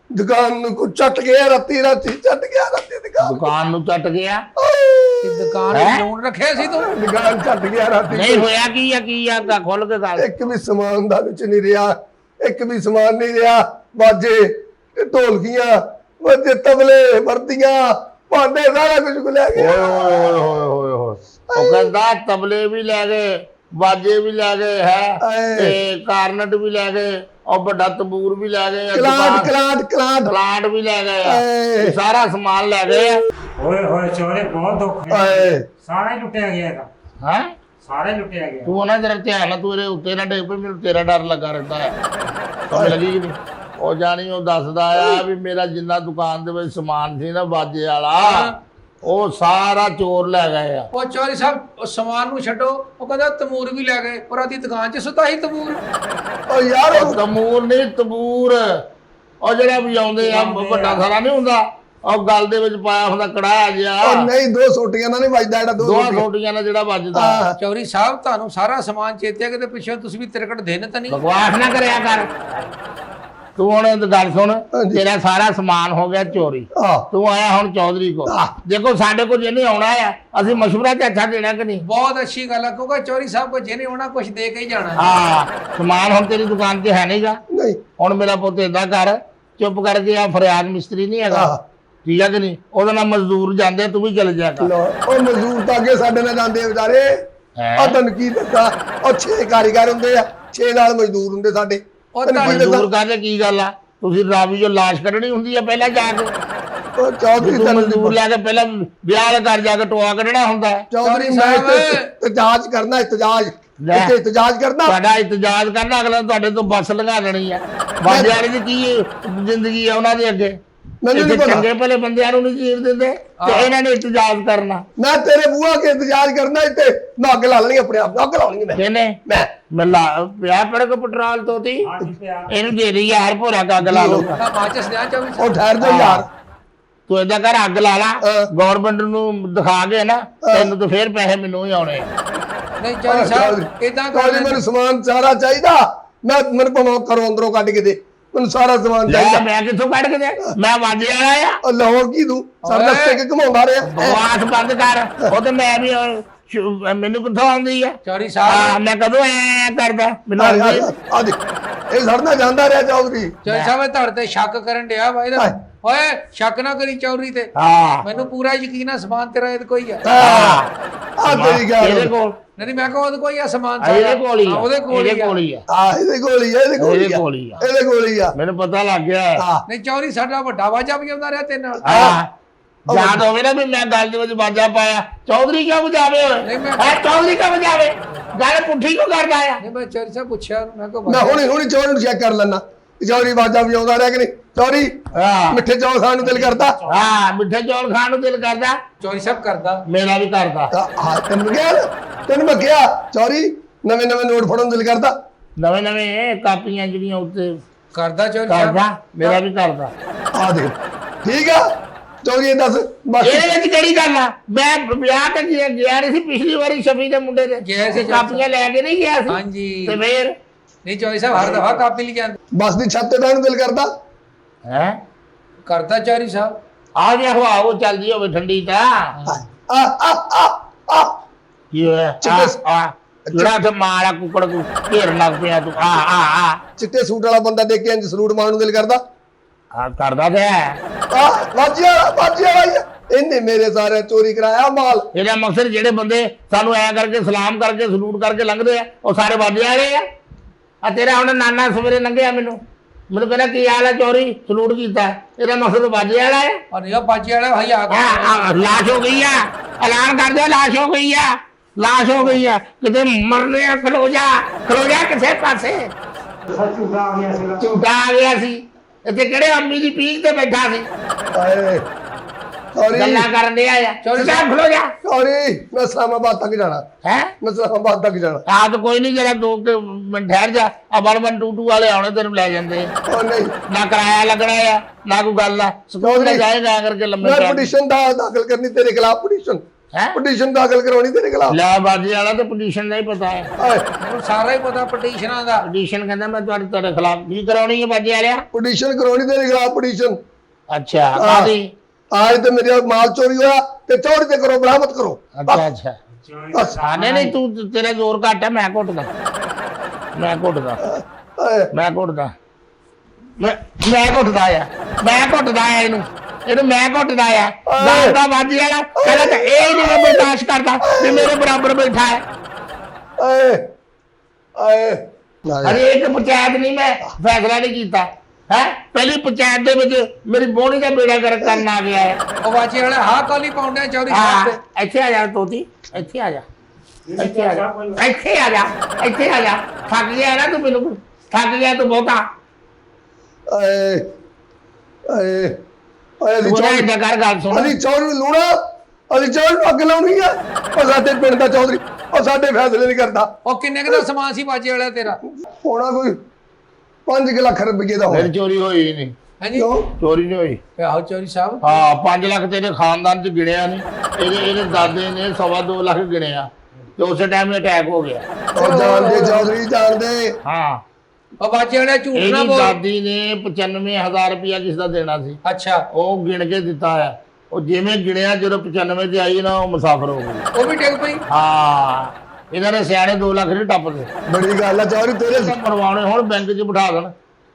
ਦੁਕਾਨ ਨੂੰ ਕੋ ਚੱਟ ਗਿਆ ਰਾਤੀ ਚੱਟ ਗਿਆ ਰਾਤੀ ਦੁਕਾਨ ਨੂੰ ਚੱਟ ਗਿਆ। ਤੇ ਦੁਕਾਨ ਹੈਂ? ਲੋਨ ਰੱਖਿਆ ਸੀ ਤੂੰ? ਦੁਕਾਨ ਚੱਟ ਗਿਆ ਰਾਤੀ। ਨਹੀਂ ਹੋਇਆ ਕੀ ਆ ਤਾਂ ਖੁੱਲ ਕੇ ਗੱਲ। ਇੱਕ ਵੀ ਸਮਾਨ ਦਾ ਵਿੱਚ ਨਹੀਂ ਰਿਹਾ, ਇੱਕ ਵੀ ਸਮਾਨ ਨਹੀਂ ਰਿਹਾ। ਬਾਜੇ ਤੇ ਢੋਲਕੀਆਂ, ਵੱਜੇ ਤਬਲੇ, ਵਰਦੀਆਂ, ਭਾਂਡੇ, ਸਾਰਾ ਕੁਝ ਲੈ ਓਏ ਗਏ। ਓਏ ਓਏ ਓਏ ਓਏ। ਉਹ ਕਹਿੰਦਾ ਤਬਲੇ ਵੀ ਲੈ ਗਏ, ਬਾਜੇ ਵੀ ਲੈ ਗਏ, ਹੈ ਆਏ। ਤੇ ਕਾਰਨਟ ਵੀ ਲੈ ਗਏ, ਉਹ ਵੱਡਾ ਤੰਬੂਰ ਵੀ ਲੈ ਗਏ, ਪਲਾਂਟ ਵੀ ਲੈ ਗਏ ਆ। ਆਏ। ਇਹ ਸਾਰਾ ਸਮਾਨ ਲੈ ਗਏ ਆ। ਓਏ ਹੋਏ ਚੋਰੇ ਬਹੁਤ ਦੁੱਖ ਹੈ। ਆਏ ਸਾਰਾ ਹੀ ਲੁੱਟਿਆ ਗਿਆ ਇਹਦਾ, ਹੈਂ? ਸਾਰਾ ਹੀ ਲੁੱਟਿਆ ਗਿਆ। ਤੂੰ ਉਹਨਾਂ ਜਰਾ ਧਿਆਨ ਨਾਲ, ਤੂੰ ਇਹਦੇ ਉੱਤੇ ਨਾ ਡੇਗ ਪਈ, ਮੈਨੂੰ ਤੇਰਾ ਡਰ ਲੱਗਾ ਰਹਿੰਦਾ ਹੈ। ਸਮਝ ਲੱਗੀ ਕਿ ਨਹੀਂ? ਉਹ ਜਾਣੀ ਉਹ ਦੱਸਦਾ ਆ ਵੀ ਮੇਰਾ ਜਿੰਨਾ ਦੁਕਾਨ ਦੇ ਵਿੱਚ ਸਮਾਨ ਸੀ ਨਾ ਬਾਜੇ ਵਾਲਾ, ਉਹ ਸਾਰਾ ਚੋਰ ਲੈ ਗਏ ਆ। ਉਹ ਚੌਰੀ ਸਾਹਿਬ ਉਹ ਸਮਾਨ ਨੂੰ ਛੱਡੋ, ਉਹ ਕਹਿੰਦਾ ਤਮੂਰ ਵੀ ਲੈ ਗਏ। ਪਰ ਆਦੀ ਦੁਕਾਨ 'ਚ ਸੁੱਤਾ ਸੀ ਤਮੂਰ। ਓ ਯਾਰ ਉਹ ਤਮੂਰ ਨਹੀਂ, ਤਬੂਰ, ਉਹ ਜਿਹੜਾ ਵਜਾਉਂਦੇ ਆ, ਵੱਡਾ ਸਾਰਾ ਨਹੀਂ ਹੁੰਦਾ, ਉਹ ਗਲ ਦੇ ਵਿੱਚ ਪਾਇਆ ਹੁੰਦਾ ਕੜਾਹਾ ਜਿਹਾ, ਉਹ ਨਹੀਂ, 2 ਸੋਟੀਆਂ ਨਾਲ ਨਹੀਂ ਵੱਜਦਾ ਜਿਹੜਾ 2 ਦੋਹਾਂ ਛੋਟੀਆਂ ਨਾਲ ਜਿਹੜਾ ਵੱਜਦਾ। ਚੌਰੀ ਸਾਹਿਬ ਤੁਹਾਨੂੰ ਸਾਰਾ ਸਮਾਨ ਚੇਤੇ ਕਿਤੇ ਪਿੱਛੋਂ ਤੁਸੀਂ ਵੀ ਤਿਰਕਟ ਦੇਣ ਤਾਂ ਨਹੀਂ? ਬਕਵਾਸ ਨਾ ਕਰਿਆ ਕਰ। ਤੂੰ ਹੁਣ ਇਹ ਗੱਲ ਸੁਣ, ਹਾਂਜੀ। ਤੇਰਾ ਸਾਰਾ ਸਮਾਨ ਹੋ ਗਿਆ ਚੋਰੀ। ਆ ਤੂੰ ਆਇਆ ਹੁਣ ਚੌਧਰੀ ਕੋ। ਆਹ। ਦੇਖੋ ਸਾਡੇ ਕੋਲ ਜਿਹਨੇ ਆਉਣਾ ਆ, ਅਸੀਂ ਮਸ਼ਵਰਾ ਤੇ ਅੱਛਾ ਦੇਣਾ ਕਿ ਨਹੀਂ? ਬਹੁਤ ਅੱਛੀ ਗੱਲ ਹੈ, ਕਿਉਂਕਿ ਚੌਰੀ ਸਾਹਿਬ ਕੋ ਜਿਹਨੇ ਆਉਣਾ ਕੁਝ ਦੇ ਕੇ ਹੀ ਜਾਣਾ। ਹਾਂ, ਸਮਾਨ ਹੁਣ ਤੇਰੀ ਦੁਕਾਨ ਤੇ ਹੈ ਨਹੀਂਗਾ। ਨਹੀਂ ਹੁਣ ਮੇਰਾ ਪੁੱਤ ਏਦਾਂ ਕਰ, ਚੁੱਪ ਕਰਕੇ ਆ, ਫਰਿਆਦ ਮਿਸਤਰੀ ਨਹੀਂ ਹੈਗਾ, ਆਹ। ਠੀਕ ਹੈ ਕਿ ਨਹੀਂ? ਉਹਦੇ ਨਾਲ ਮਜ਼ਦੂਰ ਜਾਂਦੇ, ਤੂੰ ਵੀ ਚਲੇ ਜਾ ਕਰ। ਲਓ, ਉਹ ਮਜ਼ਦੂਰ ਤਾਂ ਅੱਗੇ ਸਾਡੇ ਨਾਲ ਜਾਂਦੇ ਆ ਵਿਚਾਰੇ। ਹੈਂ? ਆ ਤੈਨੂੰ ਕੀ ਦੱਸਾਂ, ਉਹ 6 ਕਾਰੀਗਰ ਹੁੰਦੇ ਆ, 6 ਨਾਲ ਮਜ਼ਦੂਰ ਹੁੰਦੇ ਸਾਡੇ। ਉਹ ਤੈਨੂੰ ਕੀ ਮਜ਼ਦੂਰ ਦੱਸਾਂ? ਕਰਦੇ ਕੀ ਗੱਲ ਆ? ਤੁਸੀਂ ਰਾਵੀ ਜੋ ਲਾਸ਼ ਕੱਢਣੀ ਹੁੰਦੀ ਆ ਪਹਿਲਾਂ ਜਾ ਕੇ, ਉਹ ਚੌਧਰੀ ਤੂੰ ਤੈਨੂੰ ਮਜ਼ਦੂਰ ਲੈ ਕੇ ਪਹਿਲਾਂ ਵਿਆਹ ਦੇ ਘਰ ਜਾ ਕੇ ਟੋਆ ਕੱਢਣਾ ਹੁੰਦਾ ਹੈ। ਚੌਧਰੀ ਚੌਧਰੀ ਮੈਂ ਸਾਹਿਬ। ਇਤਜਾਜ ਕਰਨਾ, ਇਤਜਾਜ ਲੈ। ਇੱਥੇ ਇਤਜਾਜ ਕਰਨਾ। ਤੁਹਾਡਾ ਇਤਜਾਜ ਕਰਨਾ, ਅਗਲਾ ਤੁਹਾਡੇ ਤੋਂ ਬੱਸ ਲਗਾ ਦੇਣੀ ਆ। ਬਾਜੇ ਵਾਲੇ ਦੀ ਕੀ ਜ਼ਿੰਦਗੀ ਆ ਉਹਨਾਂ ਦੇ ਅੱਗੇ? ਮੈਨੂੰ ਨਹੀਂ ਇੱਥੇ ਪਤਾ ਚੰਗੇ ਭਲੇ ਬੰਦਿਆਂ ਨੂੰ ਨਹੀਂ ਜੀਣ ਦਿੰਦੇ ਤੇ ਇਹਨਾਂ ਨੇ ਇਤਜਾਜ਼ ਕਰਨਾ। ਮੈਂ ਤੇਰੇ ਬੂਆ ਕੇ ਇੰਤਜ਼ਾਰ ਕਰਨਾ ਇੱਥੇ ਮੈਂ ਅੱਗ ਲਾ ਲੈਣੀ ਆਪਣੇ ਆਪ ਨੂੰ, ਅੱਗ ਲਾਉਣੀ ਮੈਂ ਕਿਹਨੇ ਮੈਂ ਲਾ ਪਿਆ ਪੜ ਕੇ ਪੈਟਰੋਲ ਤੋਤੀ ਹਾਂਜੀ ਪਿਆ ਇਹਨੂੰ ਦੇ ਰਹੀ ਯਾਰ ਭੋਰਾ ਅੱਗ ਲਾ ਲਊਗਾ। ਆ ਮਾਚਸ ਲਿਆ 24 ਉਹ ਠਹਿਰ ਜਾ ਯਾਰ ਤੂੰ ਏਦਾਂ ਕਰ ਅੱਗ ਲਾ ਲਾ ਹਾਂ। ਗਵਰਨਮੈਂਟ ਨੂੰ ਦਿਖਾ ਕੇ ਨਾ ਤੈਨੂੰ ਤਾਂ ਫੇਰ ਪੈਸੇ ਮੈਨੂੰ ਹੀ ਆਉਣੇ। ਨਹੀਂ ਚੌਧਰੀ ਸਾਹਿਬ ਇਦਾਂ ਕਰ ਚੌਧਰੀ ਮੈਨੂੰ ਸਮਾਨ ਸਾਰਾ ਚਾਹੀਦਾ ਮੈਨੂੰ ਭਾਵੇਂ ਕਰੋ ਅੰਦਰੋਂ ਕੱਢ ਕੇ ਦੇ ਮੈਨੂੰ ਸਾਰਾ ਸਮਾਨ ਲੈ ਚਾਹੀਦਾ। ਮੈਂ ਕਿੱਥੋਂ ਕੱਢ ਕੇ ਦੇ ਮੈਂ ਵਾਜੇ ਵਾਲਾ ਆ। ਉਹ ਲਾਹੌਰ ਕੀ ਤੂੰ ਸਰ ਓਏ। ਦੱਸੇ ਕਿ ਘਮਾਉਂਦਾ ਰਿਹਾ ਬਕਵਾਸ ਬੰਦ ਕਰ। ਉਹ ਤੇ ਮੈਂ ਵੀ ਮੈਨੂੰ ਕਿੱਥੋਂ ਆਉਂਦੀ ਆ? ਚੌਧਰੀ ਸਾਹਿਬ ਮੈਂ ਕਦੋਂ ਐ ਕਰਦਾ ਮੈਨੂੰ ਆਉਂਦੀ ਆ। ਆ ਦੇ ਇਹ ਸੜਨਾ ਜਾਂਦਾ ਰਿਹਾ ਚੌਧਰੀ ਚੌਧਰੀ ਸਾਹਿਬ ਇਹ ਤੁਹਾਡੇ ਤੇ ਸ਼ੱਕ ਕਰਨ ਡਿਆ ਵਾ ਇਹਦਾ ਹਾਏ। ਓਏ ਸ਼ੱਕ ਨਾ ਕਰੀ ਚੌਧਰੀ ਤੇ ਹਾਂ ਮੈਨੂੰ ਪੂਰਾ ਯਕੀਨ ਆ ਸਮਾਨ ਤੇਰਾ ਇਹਦੇ ਕੋਈ ਆ ਆ ਤੇਰੀ ਇਹਦੇ ਗੱਲ ਕੋਲ ਨਹੀਂ ਮੈਂ ਕਹਾਂ ਉਹਦੇ ਕੋਈ ਆ ਸਮਾਨ ਇਹਦੇ ਕੋਲ ਹੀ ਹਾਂ, ਆ ਉਹਦੇ ਕੋਲ ਇਹਦੇ ਕੋਲ ਹੀ ਹੀ ਆ ਆ ਇਹਦੇ ਕੋਲ ਹੀ ਆ ਇਹਦੇ ਕੋਲ ਹੀ ਇਹਦੇ ਆ ਕੋਲ ਹੀ ਆ। ਇਹਦੇ ਕੋਲ ਹੀ ਆ ਮੈਨੂੰ ਪਤਾ ਲੱਗ ਗਿਆ ਆ ਨਹੀਂ ਚੌਧਰੀ ਸਾਡਾ ਵੱਡਾ ਵਾਜਾ ਵਜਾਉਂਦਾ ਰਿਹਾ ਤੇਰੇ ਨਾਲ ਹਾਂ ਯਾਦ ਹੋਵੇ ਨਾ ਵੀ ਮੈਂ ਗੱਲ ਦੇ ਵਿੱਚ ਬਾਜਾ ਪਾਇਆ ਚੌਧਰੀ ਕਿਉਂ ਵਜਾਵੇ ਨਹੀਂ, ਮੈਂ- ਹੈ ਚੌਧਰੀ ਕਿਉਂ ਵਜਾਵੇ ਗੱਲ ਪੁੱਠੀ ਕਿਉਂ ਕਰਦਾ ਆ? ਨਹੀਂ ਮੈਂ ਚੌਧਰੀ ਸਾਹਿਬ ਪੁੱਛਿਆ ਉਹਨੂੰ, ਮੈਂ ਕੋ ਮੈਂ ਹੁਣੀ ਚੌਧਰੀ ਨੂੰ ਚੈੱਕ ਕਰ ਲੈਣਾ ਚੌਧਰੀ ਬਾਜਾ ਵਜਾਉਂਦਾ ਰਿਹਾ ਕਿ ਨਹੀਂ ਚੌਧਰੀ ਹਾਂ ਮਿੱਠੇ ਚੌਲ ਖਾਣ ਨੂੰ ਦਿਲ ਕਰਦਾ ਹਾਂ ਮਿੱਠੇ ਚੌਲ ਖਾਣ ਨੂੰ ਦਿਲ ਕਰਦਾ ਚੌਧਰੀ ਸਾਹਿਬ ਕਰਦਾ ਮੇਰਾ ਵੀ ਕਰਦਾ ਹਾਂ ਤੈਨੂੰ ਕਿਹਾ ਨਾ, ਤੈਨੂੰ ਮੈਂ ਕਿਹਾ ਚੌਧਰੀ ਨਵੇਂ ਨਵੇਂ ਨੋਟ ਫੜਨ ਨੂੰ ਦਿਲ ਕਰਦਾ ਨਵੇਂ ਨਵੇਂ ਕਾਪੀਆਂ ਜਿਹੜੀਆਂ ਉੱਤੇ ਕਰਦਾ ਚੌਧਰੀ ਸਾਹਿਬ ਕਰਦਾ ਮੇਰਾ ਵੀ ਕਰਦਾ। ਆ ਦੇ ਠੀਕ ਆ ਚੌਧਰੀ ਇਹ ਦੱਸ ਬਸ ਇਹਦੇ ਵਿੱਚ ਕਿਹੜੀ ਗੱਲ ਆ? ਮੈਂ ਵਿਆਹ ਤੇ ਗਿਆ ਨਹੀਂ ਸੀ ਪਿਛਲੀ ਵਾਰੀ ਸ਼ਫੀ ਦੇ ਮੁੰਡੇ ਦੇ ਗਿਆ ਸੀ ਕਾਪੀਆਂ ਲੈ ਕੇ ਨਹੀਂ ਗਿਆ ਸੀ ਹਾਂਜੀ ਤੇ ਫੇਰ ਨਹੀਂ ਚੌਧਰੀ ਸਾਹਿਬ ਹਰ ਦਫਾ ਕਾਪੀ ਲੈ ਕੇ ਆਉਂਦੇ ਬਸ ਦੀ ਛੱਤ ਤੇ ਬਹਿਣ ਨੂੰ ਦਿਲ ਕਰਦਾ ਹੈ ਕਰਦਾ ਚੌਧਰੀ ਸਾਹਿਬ ਆ ਜੇ ਹਵਾ ਉਹ ਚੱਲਦੀ ਹੋਵੇ ਠੰਡੀ ਤਾਂ ਆ ਆ ਆ ਆ ਕੀ ਹੋਇਆ ਆ ਜਿਹੜਾ ਤੇ ਮਾਰਾ ਕੁੱਕੜ ਨੂੰ ਘੇਰਨ ਲੱਗ ਪਿਆ ਤੂੰ ਆ ਚਿੱਟੇ ਸੂਟ ਵਾਲਾ ਬੰਦਾ ਦੇਖ ਕੇ ਇੰਜ ਸਲੂਟ ਮਾਰਨ ਨੂੰ ਦਿਲ ਕਰਦਾ ਕਰਦਾ ਤੇ ਹੈ। ਆ ਵਾਜਿਆ ਹੀ ਆ। ਇਹਨੇ ਮੇਰੇ ਸਾਰੇ ਚੋਰੀ ਕਰਾਇਆ ਮਾਲ ਇਹਦਾ ਮਕਸਦ ਜਿਹੜੇ ਬੰਦੇ ਸਾਨੂੰ ਐ ਕਰਕੇ ਸਲਾਮ ਕਰਕੇ ਸਲੂਟ ਕਰਕੇ ਲੰਘਦੇ ਆ ਉਹ ਸਾਰੇ ਬਾਜੇ ਵਾਲੇ ਆ ਤੇਰਾ ਹੁਣ ਨਾਨਾ ਸਵੇਰੇ ਲੰਘਿਆ ਮੈਨੂੰ ਕਹਿੰਦਾ ਕੀ ਹਾਲ ਹੈ ਚੋਰੀ ਸਲੂਟ ਕੀਤਾ ਇਹਦਾ ਮਕਸਦ ਬਾਜੇ ਵਾਲਾ ਹੈ। ਔਰ ਇਹ ਬਾਜੀ ਵਾਲਾ ਭਾਈ ਆ ਲਾਸ਼ ਹੋ ਗਈ ਆ ਐਲਾਨ ਕਰ ਦਿਓ ਲਾਸ਼ ਹੋ ਗਈ ਆ ਲਾਸ਼ ਹੋ ਗਈ ਆ ਕਿਤੇ ਮਰਨੇ ਆ ਖਲੋ ਜਾ ਕਿਸੇ ਪਾਸੇ ਸਰ ਝੂਠਾ ਆ ਗਿਆ ਸੀਗਾ ਝੂਠਾ ਆ ਗਿਆ ਸੀ ਇੱਥੇ ਕਿਹੜੇ ਅੰਮੀ ਦੀ ਪੀਕ ਤੇ ਬੈਠਾ ਸੀ ਆਏ ਸੌਰੀ ਗੱਲਾਂ ਕਰਨ ਦੇ ਆਇਆ ਚਲੋ ਜਾ ਖਲੋ ਜਾ ਸੌਰੀ ਮੈਂ ਇਸਲਾਮਾਬਾਦ ਤੱਕ ਜਾਣਾ ਹੈ ਮੈਂ ਇਸਲਾਮਾਬਾਦ ਤੱਕ ਜਾਣਾ ਆ ਤਾਂ ਕੋਈ ਨਹੀਂ ਜਰਾ 2 ਮਿੰਟ ਠਹਿਰ ਜਾ ਆ 1-1-2-2 ਵਾਲੇ ਆਉਣੇ ਤੈਨੂੰ ਲੈ ਜਾਂਦੇ ਉਹ ਨਹੀਂ ਨਾ ਕਿਰਾਇਆ ਲੱਗਣਾ ਆ ਨਾ ਕੋਈ ਗੱਲ ਆ ਸਕੂਲ ਤੇ ਜਾਏਗਾ ਕਰਕੇ ਲੰਮੇ ਮੈਂ ਟਾਈਮ ਪਟੀਸ਼ਨ ਦਾਖਲ ਕਰਨੀ ਤੇਰੇ ਖਿਲਾਫ ਪਟੀਸ਼ਨ ਹੈ ਪਟੀਸ਼ਨ ਦਾਖਲ ਕਰਾਉਣੀ ਤੇਰੇ ਖਿਲਾਫ ਲੈ ਬਾਜੀ ਵਾਲਾ ਤੇ ਪੋਜੀਸ਼ਨ ਦਾ ਹੀ ਪਤਾ ਹੈ ਆਏ ਮੈਨੂੰ ਸਾਰਾ ਹੀ ਪਤਾ ਪਟੀਸ਼ਨਾਂ ਦਾ ਪੋਜੀਸ਼ਨ ਕਹਿੰਦਾ ਮੈਂ ਤੁਹਾਡੇ ਖਿਲਾਫ ਕੀ ਕਰਾਉਣੀ ਹੈ ਬਾਜੀ ਵਾਲਿਆ ਪਟੀਸ਼ਨ ਕਰਾਉਣੀ ਤੇਰੇ ਖਿਲਾਫ ਪਟੀਸ਼ਨ ਅੱਛਾ ਕਾਦੀ आज तो मेरे माल चोरी हुआ ते चोरी ते करो बरामद करो ਅੱਛਾ बस ਨਹੀਂ ਤੂੰ ਤੇਰਾ ਜ਼ੋਰ ਘੱਟ ਹੈ ਮੈਂ ਘੁੱਟਦਾ ਮੈਂ ਘੁੱਟਦਾ आए, ਮੈਂ ਘੁੱਟਦਾ ਮੈਂ ਘੁੱਟਦਾ ਆ ਇਹਨੂੰ ਮੈਂ ਘੁੱਟਦਾ ਆ ਦਾਦਾ ਬਾਜੀ ਵਾਲਾ ਕਹਿੰਦਾ ਤਾਂ ਇਹ ਨਹੀਂ ਬਰਦਾਸ਼ਤ ਕਰਦਾ ਵੀ ਮੇਰੇ ਬਰਾਬਰ ਬੈਠਾ ਹੈ आए, आए, आए। ਅਰੇ ਇੱਕ ਪੰਚਾਇਤ ਨਹੀਂ ਮੈਂ ਫੈਸਲਾ ਨਹੀਂ ਕੀਤਾ ਹੈ ਪਹਿਲੀ ਪੰਚਾਇਤ ਦੇ ਵਿੱਚ ਮੇਰੀ ਬੋਣੀ ਦਾ ਬੇੜਾ ਗਰਕ ਕਰਨ ਆ ਗਿਆ ਹੈ ਉਹ ਬਾਜੀ ਵਾਲਾ ਹਾਂ ਕਾਲੀ ਪਾਉਂਦੇ ਚੌਧਰੀ ਹਾਂ ਸਾਹਿਬ ਤੇ ਇੱਥੇ ਆ ਜਾ ਤੋਤੀ ਇੱਥੇ ਆ ਜਾ ਇੱਥੇ ਆ ਜਾ ਇੱਥੇ ਆ ਜਾ ਥੱਕ ਗਿਆ ਨਾ ਤੂੰ ਮੈਨੂੰ ਥੱਕ ਗਿਆ ਤੂੰ ਬਹੁਤਾ आए, आए, आए, अली ਤੂੰ चौधरी ਏਦਾਂ ਕਰ ਗੱਲ ਸੁਣ अली चौधरी लूणा अली चौधरी ਨੂੰ ਅੱਗ ਲਾਉਣੀ ਆ ਉਹ ਸਾਡੇ ਪਿੰਡ ਦਾ ਚੌਧਰੀ ਉਹ ਸਾਡੇ ਫੈਸਲੇ ਨਹੀਂ ਕਰਦਾ ਉਹ ਕਿੰਨੇ ਕੁ ਦਾ ਸਮਾਨ ਸੀ ਬਾਜੀ ਵਾਲਾ ਤੇਰਾ ਹੋਣਾ ਕੋਈ 5 ਲੱਖ ਰੁਪਏ ਦਾ ਮੇਰੀ ਹੋਣਾ ਚੋਰੀ ਹੋਈ ਨਹੀਂ ਹਾਂਜੀ ਕਿਉਂ ਚੋਰੀ ਨਹੀਂ ਹੋਈ ਆਹੋ ਚੌਧਰੀ ਸਾਹਿਬ ਹਾਂ 5 ਲੱਖ ਤੇਰੇ ਖਾਨਦਾਨ ਚ ਗਿਣਿਆ ਨਹੀਂ ਇਹਦੇ ਦਾਦੇ ਨੇ 2.5 ਲੱਖ ਗਿਣਿਆ ਤੇ ਉਸੇ ਟਾਈਮ ਅਟੈਕ ਹੋ ਗਿਆ ਉਹ ਜਾਣਦੇ ਚੌਧਰੀ ਜਾਣਦੇ ਹਾਂ ਉਹ ਬਾਜੀ ਵਾਲਾ ਝੂਠ ਨਾ ਇਹਦੀ ਬੋਲ ਦਾਦੀ ਨੇ 95,000 ਰੁਪਇਆ ਕਿਸ ਦਾ ਦੇਣਾ ਸੀ ਅੱਛਾ ਉਹ ਗਿਣ ਕੇ ਦਿੱਤਾ ਆ ਉਹ ਜਿਵੇਂ ਗਿਣਿਆ ਜਦੋਂ 95 ਤੇ ਆਈ ਨਾ ਉਹ ਮੁਸਾਫਰ ਹੋ ਗਈ ਉਹ ਵੀ ਡਿੱਗ ਪਈ ਹਾਂ ਇਹਨਾਂ ਨੇ ਸਿਆਣੇ 2 ਲੱਖ ਨਹੀਂ ਟੱਪਦੇ ਬੜੀ ਗੱਲ ਆ ਚੌਧਰੀ ਤੇਰੇ ਮਰਵਾਉਣੇ ਹੁਣ ਬੈਂਕ 'ਚ ਬਿਠਾ ਦੇਣ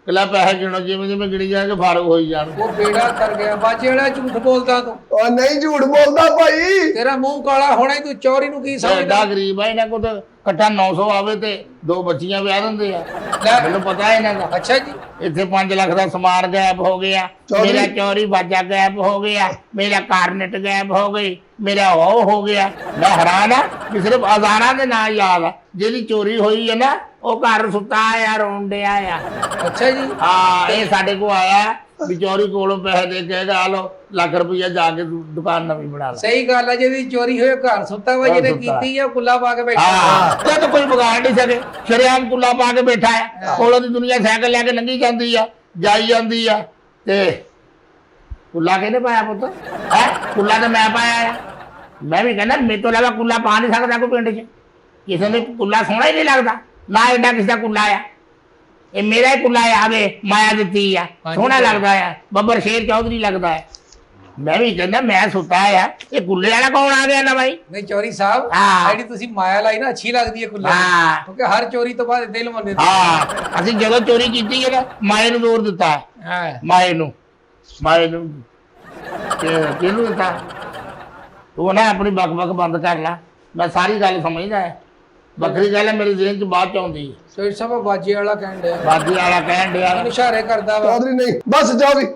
ਕਿਲਾ ਪੈਸੇ ਗਿਣੋ ਜਿਵੇਂ ਜਿਵੇਂ ਗਿਣੀ ਜਾਣਗੇ ਫਾਰਗ ਹੋਈ ਜਾਣ ਉਹ ਬੇੜਾ ਕਰ ਗਿਆ ਬਾਜੀ ਵਾਲਾ ਝੂਠ ਬੋਲਦਾ ਤੂੰ ਉਹ ਨਹੀਂ ਝੂਠ ਬੋਲਦਾ ਭਾਈ ਤੇਰਾ ਮੂੰਹ ਕਾਲਾ ਹੋਣਾ ਹੀ ਤੂੰ ਚੌਰੀ ਨੂੰ ਕੀ ਸਮਝਦਾ ਐਡਾ ਗਰੀਬ ਆ ਇਹਨਾਂ ਕੋਲ ਤਾਂ ਇਕੱਠਾ 900 ਆਵੇ ਤੇ 2 ਬੱਚੀਆਂ ਵਿਆਹ ਦਿੰਦੇ ਆ ਲੈ। ਮੈਨੂੰ ਪਤਾ ਇਹਨਾਂ ਦਾ ਅੱਛਾ ਜੀ ਇੱਥੇ 5 ਲੱਖ ਦਾ ਸਮਾਨ ਗਾਇਬ ਹੋ ਗਿਆ ਚੌਧਰੀ। ਮੇਰਾ ਚੋਰੀ ਬਾਜਾ ਗਾਇਬ ਹੋ ਗਿਆ ਮੇਰਾ ਕਾਰਨੇਟ ਗਾਇਬ ਹੋ ਗਈ ਮੇਰਾ ਉਹ ਹੋ ਗਿਆ ਮੈਂ ਹੈਰਾਨ ਆ ਕਿ ਸਿਰਫ ਅਜ਼ਾਨਾ ਦੇ ਨਾਂ ਯਾਦ ਆ ਜਿਹਦੀ ਚੋਰੀ ਹੋਈ ਹੈ ਨਾ ਉਹ ਘਰ ਸੁੱਤਾ ਆ ਰੋਣ ਡਿਆ ਆ ਅੱਛਾ ਜੀ ਹਾਂ ਇਹ ਸਾਡੇ ਕੋ ਆਇਆ ਵੀ ਚੋਰੀ ਕੋਲੋਂ ਪੈਸੇ ਦੇ ਕੇ ਆ ਲਓ ਲੱਖ ਰੁਪਈਆ ਜਾ ਕੇ ਦੁਕਾਨ ਨਵੀਂ ਬਣਾ ਲਾ। ਸਹੀ ਗੱਲ ਹੈ, ਜਿਹਦੀ ਚੋਰੀ ਹੋਏ ਘਰ ਸੁੱਤਾ ਵਾ, ਜਿਹਨੇ ਕੀਤੀ ਆ ਕੁੱਲਾ ਪਾ ਕੇ ਬੈਠਾ। ਹਾਂ ਤੇ ਤਾਂ ਕੋਈ ਵਿਗਾੜ ਨਹੀਂ ਸਕੇ, ਸ਼ਰੇਆਮ ਕੁੱਲਾ ਪਾ ਕੇ ਬੈਠਾ ਹੈ। ਕੋਲੋਂ ਦੀ ਦੁਨੀਆ ਸਾਈਕਲ ਲੈ ਕੇ ਲੰਘੀ ਜਾਂਦੀ ਆ, ਜਾਈ ਜਾਂਦੀ ਆ। ਤੇ ਕੁੱਲਾ ਕਿਹਨੇ ਪਾਇਆ ਪੁੱਤ? ਹੈ ਕੁੱਲਾ ਤਾਂ ਮੈਂ ਪਾਇਆ ਆ। ਮੈਂ ਵੀ ਕਹਿੰਦਾ ਮੇਰੇ ਤੋਂ ਇਲਾਵਾ ਕੁੱਲਾ ਪਾ ਨਹੀਂ ਸਕਦਾ ਕੋਈ ਪਿੰਡ 'ਚ, ਕਿਸੇ ਨੂੰ ਕੁੱਲਾ ਸੋਹਣਾ ਹੀ ਨਹੀਂ ਲੱਗਦਾ, ਨਾ ਐਡਾ ਕਿਸੇ ਦਾ ਕੁੱਲਾ ਆ। ਇਹ ਮੇਰਾ ਹੀ ਕੁੱਲਾ ਆ, ਆਵੇ ਮਾਇਆ ਦਿੱਤੀ ਆ, ਸੋਹਣਾ ਲੱਗਦਾ ਆ, ਬੱਬਰ ਸ਼ੇਰ ਚੌਧਰੀ ਲੱਗਦਾ ਹੈ। ਮੈਂ ਵੀ ਕਹਿੰਦਾ ਮੈਂ ਸੁੱਤਾ ਆ, ਇਹ ਕੁੱਲੇ ਵਾਲਾ ਕੌਣ ਆ ਗਿਆ ਨਾ ਭਾਈ? ਨਹੀਂ ਚੋਰੀ ਸਾਹਿਬ, ਹਾਂ। ਜਿਹੜੀ ਤੁਸੀਂ ਮਾਇਆ ਲਾਈ ਨਾ ਅੱਛੀ ਲੱਗਦੀ ਹੈ ਕੁੱਲੇ ਹਾਂ। ਕਿਉਂਕਿ ਹਰ ਚੋਰੀ ਤੋਂ ਬਾਅਦ ਦਿਲ ਮੰਨੇ। ਹਾਂ ਅਸੀਂ ਜਦੋਂ ਚੋਰੀ ਕੀਤੀ ਹੈ ਨਾ ਮਾਏ ਨੂੰ ਦੂਰ ਦਿੱਤਾ, ਹਾਂ ਮਾਏ ਨੂੰ ਤੇ ਕਿਹਨੂੰ ਦਿੱਤਾ? ਤੂੰ ਨਾ ਆਪਣੀ ਬਕ ਬੰਦ ਕਰ ਲੈ, ਮੈਂ ਸਾਰੀ ਗੱਲ ਸਮਝਦਾ ਹੈ। ਵੱਖਰੀ ਗੱਲ ਹੈ ਮੇਰੀ ਜ਼ਿਹਨ 'ਚ ਬਾਅਦ 'ਚ ਆਉਂਦੀ ਹੈ। ਚੋਰੀ ਸਾਹਿਬ ਬਾਜੇ ਵਾਲਾ ਕਹਿਣ ਡਿਆ, ਬਾਦੀ ਵਾਲਾ ਕਹਿਣ ਡਿਆ ਇਸ਼ਾਰੇ ਕਰਦਾ ਵਾ। ਚੌਧਰੀ ਨਹੀਂ, ਬਸ ਚੌਧਰੀ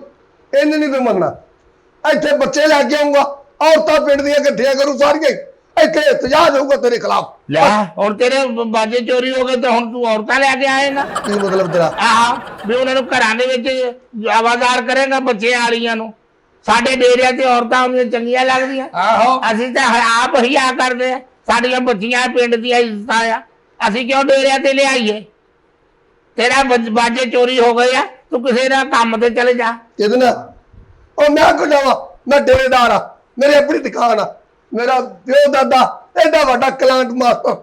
ਇਹਨੇ ਨਹੀਂ ਤੂੰ ਮੰਨਣਾ। ਇੱਥੇ ਬੱਚੇ ਲੈ ਕੇ ਆਉਂਗਾ, ਔਰਤਾਂ ਪਿੰਡ ਦੀਆਂ ਇਕੱਠੀਆਂ ਕਰੂ ਸਾਰੀਆਂ, ਇੱਥੇ ਇਤਜਾਜ ਹੋਊਗਾ ਤੇਰੇ ਖਿਲਾਫ। ਲੈ ਹੁਣ ਤੇਰੇ ਬਾਜੇ ਚੋਰੀ ਹੋ ਗਏ ਤੇ ਹੁਣ ਤੂੰ ਔਰਤਾਂ ਲੈ ਕੇ ਆਏਗਾ? ਕੀ ਮਤਲਬ ਤੇਰਾ? ਆਹ ਵੀ ਉਹਨਾਂ ਨੂੰ ਘਰਾਂ ਦੇ ਵਿੱਚ ਆਵਾਜ਼ਾਰ ਕਰੇਗਾ ਬੱਚੇ ਵਾਲੀਆਂ ਨੂੰ। ਸਾਡੇ ਡੇਰਿਆਂ ਤੇ ਔਰਤਾਂ ਉਹਨੂੰ ਚੰਗੀਆਂ ਲੱਗਦੀਆਂ? ਆਹੋ ਅਸੀਂ ਤਾਂ ਆਪ ਹਿਆ ਕਰਦੇ ਆ, ਸਾਡੀਆਂ ਬੱਚੀਆਂ ਪਿੰਡ ਦੀਆਂ ਇੱਜ਼ਤਾਂ ਆ, ਅਸੀਂ ਕਿਉਂ ਡੇਰਿਆਂ ਤੇ ਲਿਆਈਏ? ਤੇਰਾ ਬਾਜੇ ਚੋਰੀ ਹੋ ਗਏ ਆ, ਤੂੰ ਕਿਸੇ ਦਾ ਕੰਮ ਤੇ ਚਲੇ ਜਾ। ਕਿਹਦੇ ਨਾਲ? ਉਹ ਮੈਂ ਕੋ ਜਾਵਾਂ? ਮੈਂ ਡੇਰੇਦਾਰ ਆ, ਮੇਰੀ ਆਪਣੀ ਦੁਕਾਨ ਆ, ਮੇਰਾ ਪਿਓ ਦਾਦਾ ਐਡਾ ਵੱਡਾ ਕਲਾਂਟ ਮਾਸਟਰ।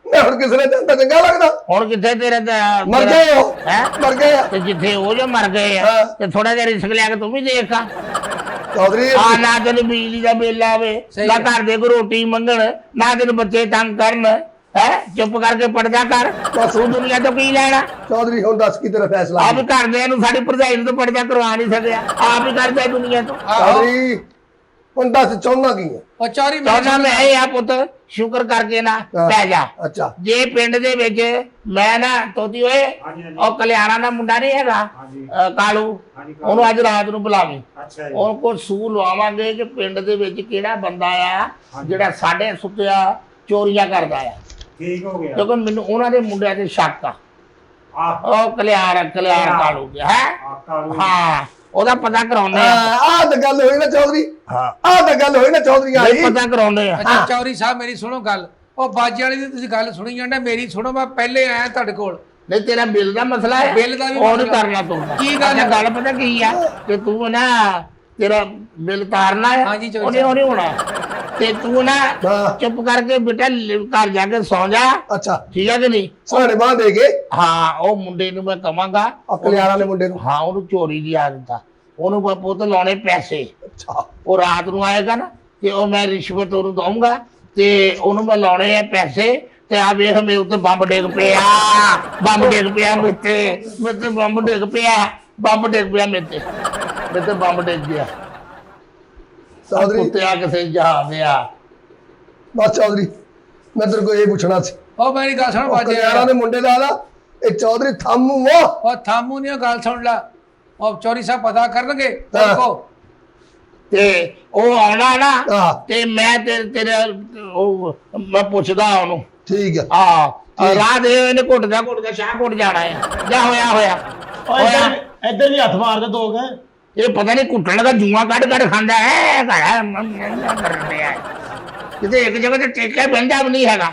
ਮੈਂ ਹੁਣ ਕਿਸੇ ਨੇ ਜਾਂਦਾ ਚੰਗਾ ਲੱਗਦਾ? ਹੁਣ ਕਿੱਥੇ ਤੇਰੇ ਮਰ ਗਏ ਉਹ, ਹੈਂ? ਮਰ ਗਏ ਆ। ਤੇ ਜਿੱਥੇ ਉਹ ਜੋ ਮਰ ਗਏ ਆ ਹਾਂ। ਤੇ ਥੋੜਾ ਜਿਹਾ ਰਿਸਕ ਲਿਆ ਕੇ ਤੂੰ ਵੀ ਦੇਖ ਆ। ਚੌਧਰੀ ਆ ਨਾ ਤੈਨੂੰ ਬਿਜਲੀ ਦਾ ਬਿੱਲ ਆਵੇ, ਸਹੀ ਨਾ ਹੈ। ਘਰ ਦੇ ਕੋ ਰੋਟੀ ਮੰਗਣ, ਨਾ ਤੈਨੂੰ ਬੱਚੇ ਤੰਗ ਕਰਨ। ਹੈ ਚੁੱਪ ਕਰਕੇ ਪੜਦਾ ਕਰ, ਤੂੰ ਦੁਨੀਆ ਤੋਂ ਕੀ ਲੈਣਾ? ਚੌਧਰੀ ਹੁਣ ਦੱਸ ਕੀ ਤੇਰਾ ਫੈਸਲਾ? ਆਪ ਘਰਦਿਆਂ ਨੂੰ ਸਾਡੀ ਭਰਜਾਈ ਨੂੰ ਤਾਂ ਪੜਦਾ ਕਰਵਾ ਨਹੀਂ ਸਕਿਆ, ਆਪ ਹੀ ਕਰਦਾ ਦੁਨੀਆ ਤੋਂ। ਆਹੋ। ਚੌਧਰੀ ਹੁਣ ਦੱਸ ਚਾਹੁੰਦਾ ਕੀ ਹੈ? ਉਹ ਚੋਰੀ ਚਾਹੁੰਦਾ ਮੈਂ ਇਹ ਆ ਪੁੱਤ, ਸ਼ੁਕਰ ਕਰਕੇ ਨਾ ਪੈ ਜਾ। ਅੱਛਾ ਜੇ ਪਿੰਡ ਦੇ ਵਿੱਚ ਮੈਂ ਨਾ ਤੋਤੀ ਓਏ, ਹਾਂਜੀ, ਹਾਂਜੀ। ਉਹ ਕਲਿਆਣਾ ਦਾ ਮੁੰਡਾ ਨਹੀਂ ਹੈਗਾ ਹਾਂਜੀ। ਕਾਲੂ, ਹਾਂਜੀ, ਕਾਲੂ। ਉਹਨੂੰ ਅੱਜ ਰਾਤ ਨੂੰ ਬੁਲਾਵੀਂ। ਅੱਛਾ ਜੀ। ਉਹ ਕੋ ਸੂ ਲਵਾਵਾਂਗੇ ਕਿ ਪਿੰਡ ਦੇ ਵਿੱਚ ਕਿਹੜਾ ਬੰਦਾ ਆ ਜਿਹੜਾ ਸਾਡੇ ਸੁੱਤਿਆ ਚੋਰੀਆਂ ਕਰਦਾ ਆ, ਠੀਕ ਹੋ ਗਿਆ। ਕਿਉਂਕਿ ਮੈਨੂੰ ਉਹਨਾਂ ਦੇ ਮੁੰਡਿਆਂ ਤੇ ਸ਼ੱਕ ਆ। ਆਹ ਉਹ ਕਲਿਆਣ ਕਾਲੂ ਗਿਆ ਹੈ। ਕਾਲੂ। ਹਾਂ ਉਹਦਾ ਪਤਾ ਕਰਾਉਣੇ ਆ। ਆਹ ਤਾਂ ਗੱਲ ਹੋਈ ਨਾ ਚੌਧਰੀ, ਹਾਂ ਆਹ ਤਾਂ ਗੱਲ ਹੋਈ ਨਾ ਚੌਧਰੀ ਨਹੀਂ ਆਈ। ਪਤਾ ਕਰਾਉਣੇ ਆ। ਅੱਛਾ ਚੌਰੀ ਸਾਹਿਬ ਮੇਰੀ ਸੁਣੋ ਗੱਲ, ਉਹ ਬਾਜੇ ਵਾਲੀ ਦੀ ਤੁਸੀਂ ਗੱਲ ਸੁਣੀ ਜਾਂਦੇ, ਮੇਰੀ ਸੁਣੋ। ਮੈਂ ਪਹਿਲੇ ਆਇਆ ਤੁਹਾਡੇ ਕੋਲ, ਨਹੀਂ ਤੇਰਾ ਬਿੱਲ ਦਾ ਮਸਲਾ ਹੈ, ਬਿੱਲ ਦਾ ਵੀ ਉਹ ਨਹੀਂ ਮਸਲਾ। ਕਰਨਾ ਤੂੰ। ਕੀ ਗੱਲ ਅੱਛਾ, ਹੈ? ਗੱਲ ਪਤਾ ਕੀ ਆ ਕਿ ਤੂੰ ਨਾ ਤੇਰਾ ਬਿੱਲ ਤਾਰਨਾ ਹੈ, ਹਾਂਜੀ, ਚੌਧਰੀ ਉਹਨੇ ਉਹ ਨਹੀਂ ਹੋਣਾ। ਤੇ ਤੂੰ ਨਾ ਹਾਂ। ਚੁੱਪ ਕਰਕੇ ਬੇਟਾ ਘਰ ਜਾ ਕੇ ਸੌਂ ਜਾ, ਅੱਛਾ ਠੀਕ ਹੈ ਕਿ ਨਹੀਂ? ਸਾਡੇ ਬਾਹ ਦੇ ਕੇ ਹਾਂ ਉਹ ਮੁੰਡੇ ਨੂੰ ਮੈਂ ਕਵਾਂਗਾ, ਕਲਿਆਣਾ ਦੇ ਮੁੰਡੇ ਨੂੰ। ਹਾਂ ਉਹਨੂੰ ਚੋਰੀ ਦੀ ਆਦਤ ਆ, ਉਹਨੂੰ ਪੁੱਤ ਲਾਉਣੇ ਪੈਸੇ। ਅੱਛਾ ਉਹ ਰਾਤ ਨੂੰ ਆਏਗਾ ਨਾ ਤੇ ਉਹ ਮੈਂ ਰਿਸ਼ਵਤ ਉਹਨੂੰ ਦਊਂਗਾ ਤੇ ਉਹਨੂੰ ਮੈਂ ਲਾਉਣੇ ਆ ਪੈਸੇ। ਤੇ ਆ ਵੇਖ ਮੇਰੇ ਉੱਤੇ ਬੰਬ ਡਿੱਗ ਪਿਆ, ਬੰਬ ਡਿੱਗ ਪਿਆ ਮੇਰੇ ਤੇ ਬੰਬ ਡਿੱਗ ਪਿਆ, ਬੰਬ ਡਿੱਗ ਪਿਆ ਮੇਰੇ ਤੇ ਬੰਬ ਡਿੱਗ ਗਿਆ। ਚੌਧਰੀ ਕੁੱਤਿਆ ਕਿਸੇ ਜਹਾਜ਼ ਆ। ਬਸ ਚੌਧਰੀ ਮੈਂ ਤੇਰੇ ਕੋਲ ਇਹ ਪੁੱਛਣਾ ਸੀ, ਉਹ ਮੇਰੀ ਗੱਲ ਸੁਣ ਉਹ ਬਾਜੇ ਕਲਿਆਣਾ ਵਾਲਾ। ਦੇ ਮੁੰਡੇ ਦਾ ਨਾ ਇਹ ਚੌਧਰੀ ਥਾਮੂ ਆ। ਉਹ ਥਾਮੂ ਨਹੀਂ, ਗੱਲ ਸੁਣ ਲੈ। ਉਹ ਚੋਰੀ ਸਾਹਿਬ ਪਤਾ ਕਰਨਗੇ ਹਾਂ। ਦੇਖੋ। ਤੇ ਉਹ ਆਉਣਾ ਨਾ ਹਾਂ ਤੇ ਮੈਂ ਤੇਰੇ ਉਹ ਮੈਂ ਪੁੱਛਦਾ ਉਹਨੂੰ। ਠੀਕ ਹੈ। ਰਾਹ ਦੇ ਇਹਨੇ ਘੁੱਟਦਾ ਸ਼ਾਹ ਘੁੱਟ ਜਾਣਾ ਹੈ। ਜਾ ਹੋਇਆ ਇੱਧਰ ਵੀ ਹੱਥ ਮਾਰ ਦੇ ਦੋ ਕੇ। ਇਹ ਪਤਾ ਨਹੀਂ ਘੁੱਟਣ ਲਗਾ ਜੂਆਂ ਕੱਢ ਖਾਂਦਾ ਹੈ ਕਿਤੇ ਇੱਕ ਜਗ੍ਹਾ ਤੇ ਟੇਕਿਆ ਬਹਿੰਦਾ ਵੀ ਨਹੀਂ ਹੈਗਾ।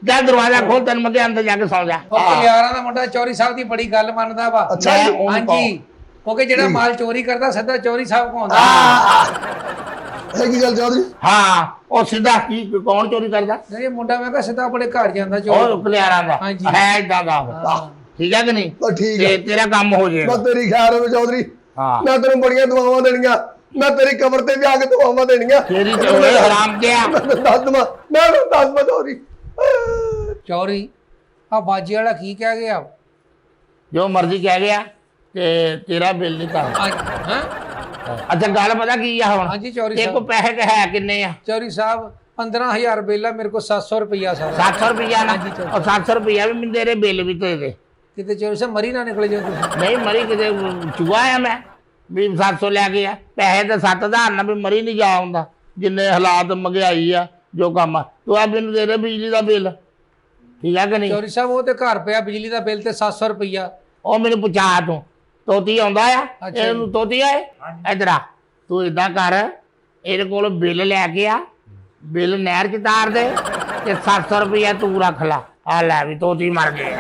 ਜਾ ਦਰਵਾਜ਼ਾ ਖੋਲ, ਤੈਨੂੰ ਮੈਂ ਅੰਦਰ ਜਾ ਕੇ ਸੌਂ ਜਾ। ਉਹ ਕਲਿਆਣਾ ਦਾ ਮੁੰਡਾ ਚੋਰੀ ਸਾਹਿਬ ਦੀ ਬੜੀ ਗੱਲ ਮੰਨਦਾ ਵਾ। ਅੱਛਾ ਜੀ। ਹਾਂਜੀ, ਕਿਉਂਕਿ ਜਿਹੜਾ ਮਾਲ ਚੋਰੀ ਕਰਦਾ ਸਿੱਧਾ ਚੋਰੀ ਸਾਹਿਬ ਕੋ ਆਉਂਦਾ। ਇਹ ਕੀ ਗੱਲ ਚੌਧਰੀ? ਹਾਂ ਉਹ ਸਿੱਧਾ ਕੀ ਕੌਣ ਚੋਰੀ ਕਰਦਾ? ਨਹੀਂ ਮੁੰਡਾ ਮੈਂ ਕਿਹਾ ਸਿੱਧਾ ਆਪਣੇ ਘਰ ਜਾਂਦਾ ਉਹ ਚੋਰ। ਕਲਿਆਰਾਂ ਦਾ ਹਾਂਜੀ। ਹੈ ਇਦਾਂ ਦਾ ਉਹ। ਹਾਂ। ਠੀਕ ਹੈ ਕਿ ਨਹੀਂ? ਬਸ ਠੀਕ ਤੇ ਹੈ, ਤੇਰਾ ਕੰਮ ਹੋ ਜਾਏਗਾ। ਬਸ ਤੇਰੀ ਖੈਰ ਹੋਵੇ ਚੌਧਰੀ। ਹਾਂ ਮੈਂ ਤੈਨੂੰ ਬੜੀਆਂ ਦੁਆਵਾਂ ਦੇਣੀਆਂ, ਮੈਂ ਤੇਰੀ ਕਬਰ ਤੇ ਵੀ ਆ ਕੇ ਦੁਆਵਾਂ ਦੇਣੀਆਂ। ਤੇਰੀ ਤੇ ਹੋਏ ਹਰਾਮ ਦਿਆ। ਮੈਂ ਤੈਨੂੰ ਦੱਸ ਦਵਾਂ, ਮੈਂ ਤੈਨੂੰ ਦੱਸ ਦਵਾਂ ਚੌਧਰੀ। ਚੋਰੀ ਆ ਬਾਜੇ ਵਾਲਾ ਕੀ ਕਹਿ ਗਿਆ? ਜੋ ਮਰਜ਼ੀ ਕਹਿ ਗਿਆ ਤੇ ਤੇਰਾ ਬਿੱਲ ਨਹੀਂ ਤਾਂ। ਹਾਂ ਅੱਛਾ ਗੱਲ ਪਤਾ ਕੀ ਆ ਹੁਣ? ਹਾਂਜੀ ਚੋਰੀ ਤੇ ਕੋ ਸਾਹਿਬ। ਪੈਸੇ ਕਿ ਹੈ ਕਿੰਨੇ ਆ? ਚੋਰੀ ਸਾਹਿਬ 15000 ਬਿੱਲ ਆ ਮੇਰੇ ਕੋਲ, 700 ਰੁਪਇਆ ਸਾਰਾ। 700 ਰੁਪਇਆ ਨਾ? ਹਾਂਜੀ, ਚਲੋ। ਉਹ 700 ਰੁਪਇਆ ਵੀ ਮੈਨੂੰ ਤੇਰੇ ਬਿੱਲ ਵੀ ਤੇ ਦੇ। ਕਿਤੇ ਚੋਰੀ ਸਾਹਿਬ ਮਰੀ ਨਾ ਨਿਕਲ ਜਾਓ ਤੁਸੀਂ। ਨਹੀਂ ਮਰੀ ਕਿਤੇ ਚੁਆ ਆ ਮੈਂ ਵੀ 700 ਲੈ ਕੇ ਆ ਪੈਸੇ ਤਾਂ 7000 ਨਾਲ ਵੀ ਮਰੀ ਨਹੀਂ ਜਾ ਹੁੰਦਾ, ਜਿੰਨੇ ਹਾਲਾਤ ਮਹਿੰਗਾਈ ਆ ਜੋ ਕੰਮ ਆ। ਤੂੰ ਆ ਮੈਨੂੰ ਦੇ ਦੇ ਬਿਜਲੀ ਦਾ ਬਿੱਲ, ਠੀਕ ਆ ਕਿ ਨਹੀਂ? ਚੋਰੀ ਸਾਹਿਬ ਉਹ ਤੇ ਘਰ ਪਿਆ ਬਿਜਲੀ ਦਾ ਬਿੱਲ ਤੇ 700 ਰੁਪਇਆ। ਉਹ ਮੈਨੂੰ ਪੁੱਛਾ ਤੋਤੀ ਆਉਂਦਾ ਆ ਅੱਛਾ ਇਹਨੂੰ ਤੋਤੀ ਆਏ ਇਧਰ ਆ ਤੂੰ ਇਦਾਂ ਕਰ ਇਹਦੇ ਕੋਲ ਬਿੱਲ ਲੈ ਕੇ ਆ ਬਿੱਲ ਨਹਿਰ ਚ ਤਾਰ ਦੇ ਤੇ 700 ਰੁਪਇਆ ਤੂੰ ਰੱਖ ਲਾ ਆ ਲੈ ਵੀ ਤੋਤੀ ਮਰ ਗਏ